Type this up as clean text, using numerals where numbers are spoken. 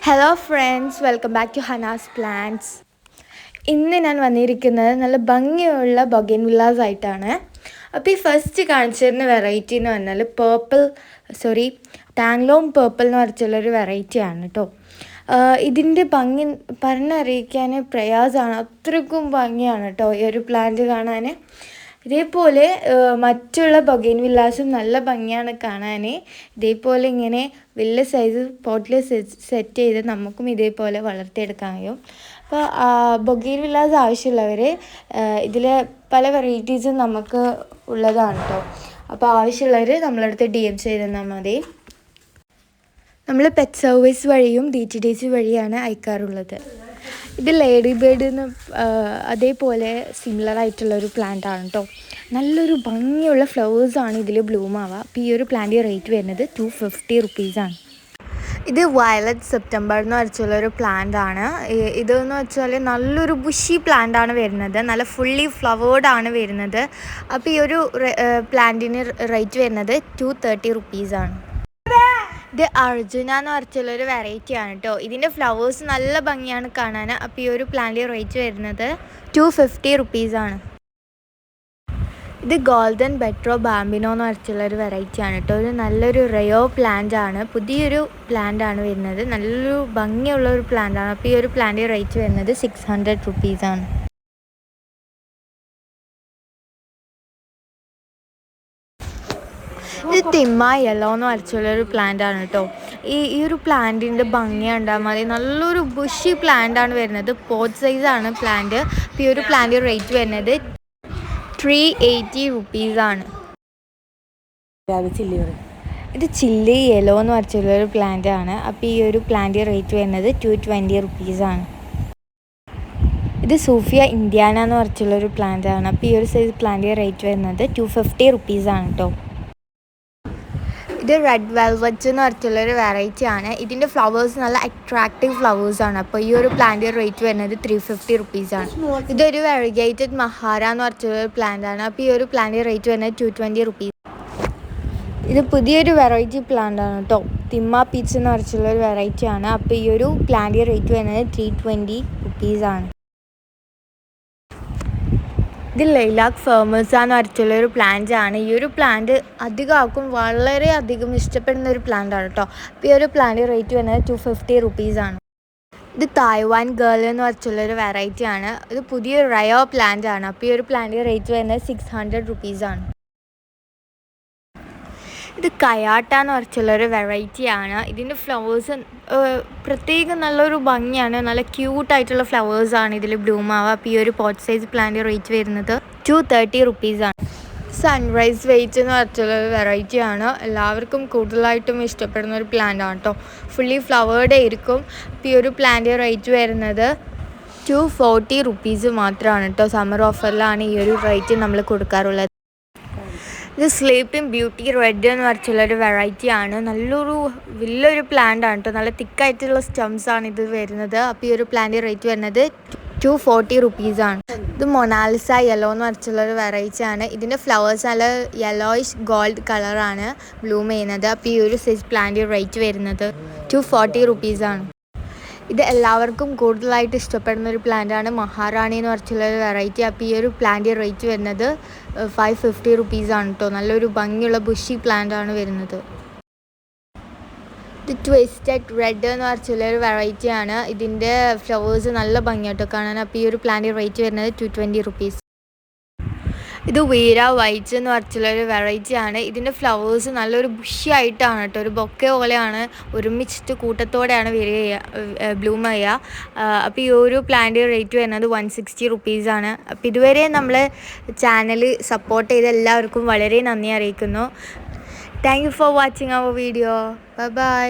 Hello friends, welcome back to Hana's plants. ഇന്ന് ഞാൻ വന്നിരിക്കുന്നത് നല്ല ഭംഗിയുള്ള ബൊഗൈൻവില്ലാസ് ആയിട്ടാണ്. അപ്പോൾ ഈ ഫസ്റ്റ് കാണിച്ചിരുന്ന വെറൈറ്റി എന്ന് പറഞ്ഞാൽ ടാങ്ലോങ് പേർപ്പിൾ എന്ന് പറഞ്ഞിട്ടുള്ളൊരു വെറൈറ്റിയാണ് കേട്ടോ. ഇതിൻ്റെ ഭംഗി പറഞ്ഞറിയിക്കാൻ പ്രയാസമാണ്, അത്രയ്ക്കും ഭംഗിയാണ് കേട്ടോ ഈ ഒരു പ്ലാന്റ് കാണാൻ. ഇതേപോലെ മറ്റുള്ള ബൊഗൈൻവില്ലാസും നല്ല ഭംഗിയാണ് കാണാൻ. ഇതേപോലെ ഇങ്ങനെ വലിയ സൈസ് പോട്ടിൽ സെറ്റ് ചെയ്ത് നമുക്കും ഇതേപോലെ വളർത്തിയെടുക്കാൻ കഴിയും. അപ്പോൾ ബൊഗൈൻവില്ലാസ് ആവശ്യമുള്ളവർ ഇതിൽ പല വെറൈറ്റീസും നമുക്ക് ഉള്ളതാണ് കേട്ടോ. അപ്പോൾ ആവശ്യമുള്ളവർ നമ്മളടുത്ത് DM ചെയ്ത് തന്നാൽ മതി. നമ്മൾ പെറ്റ് സർവീസ് വഴിയും DTDC വഴിയാണ് അയക്കാറുള്ളത്. ഇത് ലേഡി ബേർഡ് എന്ന് അതേപോലെ സിമിലർ ആയിട്ടുള്ളൊരു പ്ലാന്റ് ആണ് കേട്ടോ. നല്ലൊരു ഭംഗിയുള്ള ഫ്ലവേഴ്സാണ് ഇതിൽ ബ്ലൂം ആവുക. അപ്പോൾ ഈ ഒരു പ്ലാന്റ് റേറ്റ് വരുന്നത് 250 റുപ്പീസാണ്. ഇത് വയലറ്റ് സെപ്റ്റംബർ എന്ന് വെച്ചുള്ളൊരു പ്ലാന്റ് ആണ്. ഇതെന്ന് വെച്ചാൽ നല്ലൊരു ബുഷി പ്ലാന്റ് ആണ് വരുന്നത്, നല്ല ഫുള്ളി ഫ്ലവേർഡ് ആണ് വരുന്നത്. അപ്പോൾ ഈ ഒരു പ്ലാന്റിന് റേറ്റ് വരുന്നത് 230 റുപ്പീസാണ്. ഇത് അർജുന എന്ന് പറഞ്ഞിട്ടുള്ളൊരു വെറൈറ്റി ആണ് കേട്ടോ. ഇതിൻ്റെ ഫ്ലവേഴ്സ് നല്ല ഭംഗിയാണ് കാണാൻ. അപ്പോൾ ഈ ഒരു പ്ലാന്റ് റേറ്റ് വരുന്നത് 250 റുപ്പീസാണ്. ഇത് ഗോൾഡൻ ബെട്രോ ബാമ്പിനോ എന്ന് പറഞ്ഞിട്ടുള്ളൊരു വെറൈറ്റി ആണ് കേട്ടോ. ഒരു നല്ലൊരു റയോ പ്ലാന്റ് ആണ്, പുതിയൊരു പ്ലാന്റ് ആണ് വരുന്നത്. നല്ലൊരു ഭംഗിയുള്ളൊരു പ്ലാന്റ് ആണ്. അപ്പോൾ ഈ ഒരു പ്ലാന്റ് റേറ്റ് വരുന്നത് 600 റുപ്പീസാണ്. ഇത് തിമ്മ യെല്ലോ എന്ന് വരച്ചുള്ളൊരു പ്ലാന്റ് ആണ് കേട്ടോ. ഈ ഒരു പ്ലാന്റിൻ്റെ ഭംഗി കണ്ടാൽ മതി, നല്ലൊരു ബുഷി പ്ലാന്റ് ആണ് വരുന്നത്. പോട്ട് സൈസാണ് പ്ലാന്റ്. അപ്പോൾ ഈ ഒരു പ്ലാന്റ് റേറ്റ് വരുന്നത് 380 റുപ്പീസാണ്. ഇത് ചില്ലി യെല്ലോ എന്ന് വരച്ചുള്ളൊരു പ്ലാന്റ് ആണ്. അപ്പോൾ ഈ ഒരു പ്ലാന്റ് റേറ്റ് വരുന്നത് 220 റുപ്പീസാണ്. ഇത് സൂഫിയ ഇന്ത്യാന എന്ന് പറഞ്ഞിട്ടുള്ളൊരു പ്ലാന്റ് ആണ്. അപ്പോൾ ഈ ഒരു സൈസ് പ്ലാന്റ് റേറ്റ് വരുന്നത് 250 റുപ്പീസാണ് കേട്ടോ. ഇത് റെഡ് വെൽവെറ്റ് എന്ന് പറഞ്ഞിട്ടുള്ളൊരു വെറൈറ്റി ആണ്. ഇതിൻ്റെ ഫ്ലവേഴ്സ് നല്ല അട്രാക്റ്റീവ് ഫ്ലവേഴ്സാണ്. അപ്പോൾ ഈ ഒരു പ്ലാന്റ് റേറ്റ് വരുന്നത് 350 റുപ്പീസാണ്. ഇതൊരു വെറിഗേറ്റഡ് മഹാര എന്ന് പറഞ്ഞിട്ടുള്ളൊരു പ്ലാന്റ് ആണ്. അപ്പോൾ ഈ ഒരു പ്ലാന്റ് റേറ്റ് വരുന്നത് 220 റുപ്പീസ്. ഇത് പുതിയൊരു വെറൈറ്റി പ്ലാന്റ് ആണ് കേട്ടോ. തിമ്മ പീച്ച് എന്ന് പറഞ്ഞിട്ടുള്ളൊരു വെറൈറ്റി ആണ്. അപ്പോൾ ഈ ഒരു പ്ലാന്റ് റേറ്റ് വരുന്നത് 320 റുപ്പീസാണ്. ഇത് ലൈലാക്ക് ഫേമേഴ്സ എന്ന് പറഞ്ഞിട്ടുള്ളൊരു പ്ലാന്റ് ആണ്. ഈ ഒരു പ്ലാന്റ് അധികം വളരെയധികം ഇഷ്ടപ്പെടുന്ന ഒരു പ്ലാന്റ് ആണ് കേട്ടോ. അപ്പോൾ ഈ ഒരു പ്ലാന്റ് റേറ്റ് വരുന്നത് 250 റുപ്പീസാണ്. ഇത് തായ്വാൻ ഗേൾ എന്ന് പറഞ്ഞിട്ടുള്ളൊരു വെറൈറ്റി ആണ്. ഇത് പുതിയൊരു റയോ പ്ലാന്റ് ആണ്. അപ്പോൾ ഈ ഒരു പ്ലാന്റ് റേറ്റ് വരുന്നത് 600 റുപ്പീസാണ്. ഇത് കയാട്ട എന്ന് പറഞ്ഞിട്ടുള്ളൊരു വെറൈറ്റി ആണ്. ഇതിൻ്റെ ഫ്ലവേഴ്സ് പ്രത്യേകം നല്ലൊരു ഭംഗിയാണ്, നല്ല ക്യൂട്ടായിട്ടുള്ള ഫ്ലവേഴ്സാണ് ഇതിൽ ബ്ലൂം ആവുക. അപ്പോൾ ഈ ഒരു പോട്ട് സൈസ് പ്ലാന്റ് റേറ്റ് വരുന്നത് 230 റുപ്പീസാണ്. സൺറൈസ് വെയിറ്റ് എന്ന് പറഞ്ഞിട്ടുള്ളൊരു വെറൈറ്റി ആണ്. എല്ലാവർക്കും കൂടുതലായിട്ടും ഇഷ്ടപ്പെടുന്ന ഒരു പ്ലാന്റ് ആണ് കേട്ടോ. ഫുള്ളി ഫ്ലവേർഡ് ആയിരിക്കും. അപ്പോൾ ഈ ഒരു പ്ലാന്റ് റേറ്റ് വരുന്നത് 240 റുപ്പീസ് മാത്രമാണ് കേട്ടോ. സമ്മർ ഓഫറിലാണ് ഈ ഒരു റേറ്റ് നമ്മൾ കൊടുക്കാറുള്ളത്. ഇത് സ്ലീപ്പിംഗ് ബ്യൂട്ടി റെഡ് എന്ന് പറഞ്ഞിട്ടുള്ളൊരു വെറൈറ്റി ആണ്. വലിയൊരു പ്ലാന്റ് ആണ് കേട്ടോ. നല്ല തിക്കായിട്ടുള്ള സ്റ്റെംസ് ആണ് ഇത് വരുന്നത്. അപ്പോൾ ഈ ഒരു പ്ലാന്റ് റേറ്റ് വരുന്നത് 240 റുപ്പീസാണ്. ഇത് മൊണാലിസ യെല്ലോ എന്ന് പറഞ്ഞിട്ടുള്ളൊരു വെറൈറ്റി ആണ്. ഇതിൻ്റെ ഫ്ലവേഴ്സ് നല്ല യെല്ലോയിഷ് ഗോൾഡ് കളറാണ് ബ്ലൂം ചെയ്യുന്നത്. അപ്പോൾ ഈ ഒരു സൈസ് പ്ലാന്റ് റേറ്റ് വരുന്നത് 240 റുപ്പീസാണ്. ഇത് എല്ലാവർക്കും കൂടുതലായിട്ട് ഇഷ്ടപ്പെടുന്ന ഒരു പ്ലാന്റ് ആണ്, മഹാറാണി എന്ന് പറഞ്ഞിട്ടുള്ളൊരു വെറൈറ്റി. അപ്പോൾ ഈ ഒരു പ്ലാന്റ് റേറ്റ് വരുന്നത് 550 റുപ്പീസാണ് കേട്ടോ. നല്ലൊരു ഭംഗിയുള്ള ബുഷി പ്ലാന്റ് ആണ് വരുന്നത്. ഇത് ട്വിസ്റ്റഡ് റെഡ് എന്ന് പറഞ്ഞിട്ടുള്ളൊരു വെറൈറ്റി ആണ്. ഇതിൻ്റെ ഫ്ലവേഴ്സ് നല്ല ഭംഗിയായിട്ടോ കാണാൻ. അപ്പോൾ ഈ ഒരു പ്ലാന്റ് റേറ്റ് വരുന്നത് 220 റുപ്പീസ്. ഇത് വീര വൈറ്റ് എന്ന് പറഞ്ഞിട്ടുള്ളൊരു വെറൈറ്റി ആണ്. ഇതിൻ്റെ ഫ്ലവേഴ്സ് നല്ലൊരു ബുഷി ആയിട്ടാണ് കേട്ടോ, ഒരു ബൊക്കെ പോലെയാണ് ഒരുമിച്ചിട്ട് കൂട്ടത്തോടെയാണ് ബ്ലൂം ചെയ്യുക. അപ്പോൾ ഈ ഒരു പ്ലാന്റ് റേറ്റ് വരുന്നത് 160 റുപ്പീസാണ്. അപ്പോൾ ഇതുവരെ നമ്മൾ ചാനൽ സപ്പോർട്ട് ചെയ്ത എല്ലാവർക്കും വളരെ നന്ദി അറിയിക്കുന്നു. Thank you for watching our video. By.